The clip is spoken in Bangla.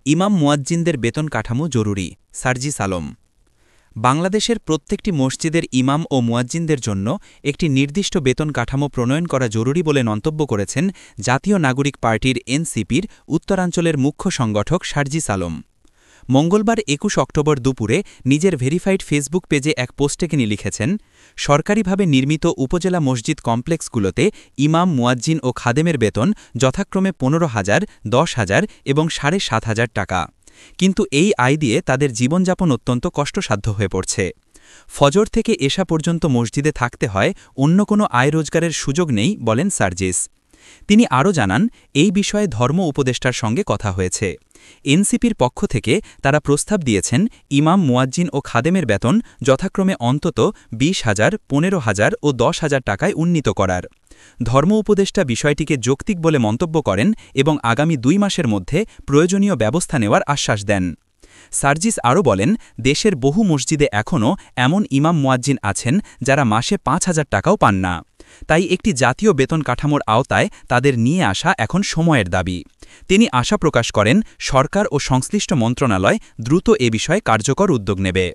ইমাম মুয়াজ্জিনদের বেতন কাঠামো জরুরি, সার্জিস আলম। বাংলাদেশের প্রত্যেকটি মসজিদের ইমাম ও মুয়াজ্জিনদের জন্য একটি নির্দিষ্ট বেতন কাঠামো প্রণয়ন করা জরুরি বলে মন্তব্য করেছেন জাতীয় নাগরিক পার্টির এনসিপির উত্তরাঞ্চলের মুখ্য সংগঠক সার্জিস আলম। মঙ্গলবার ২১ অক্টোবর দুপুরে নিজের ভেরিফাইড ফেসবুক পেজে এক পোস্টে তিনি লিখেছেন, সরকারিভাবে নির্মিত উপজেলা মসজিদ কমপ্লেক্সগুলোতে ইমাম, মুয়াজ্জিন ও খাদেমের বেতন যথাক্রমে ১৫,০০০, ১০,০০০ এবং ৭,৫০০ টাকা। কিন্তু এই আয় দিয়ে তাদের জীবনযাপন অত্যন্ত কষ্টসাধ্য হয়ে পড়ছে। ফজর থেকে এশা পর্যন্ত মসজিদে থাকতে হয়, অন্য কোনো আয় রোজগারের সুযোগ নেই, বলেন সার্জিস। তিনি আরও জানান, এই বিষয়ে ধর্ম উপদেষ্টার সঙ্গে কথা হয়েছে। এনসিপির পক্ষ থেকে তারা প্রস্তাব দিয়েছেন ইমাম, মুয়াজ্জিন ও খাদেমের বেতন যথাক্রমে অন্তত ২০,০০০, ১৫,০০০ ও ১০,০০০ টাকায় উন্নীত করার। ধর্ম উপদেষ্টা বিষয়টিকে যৌক্তিক বলে মন্তব্য করেন এবং আগামী ২ মাসের মধ্যে প্রয়োজনীয় ব্যবস্থা নেওয়ার আশ্বাস দেন। সার্জিস আরও বলেন, দেশের বহু মসজিদে এখনও এমন ইমাম, মুয়াজ্জিন আছেন যারা মাসে ৫,০০০ টাকাও পান না। তাই একটি জাতীয় বেতন কাঠামোর আওতায় তাদের নিয়ে আসা এখন সময়ের দাবি। তিনি আশা প্রকাশ করেন, সরকার ও সংশ্লিষ্ট মন্ত্রণালয় দ্রুত এ বিষয়ে কার্যকর উদ্যোগ নেবে।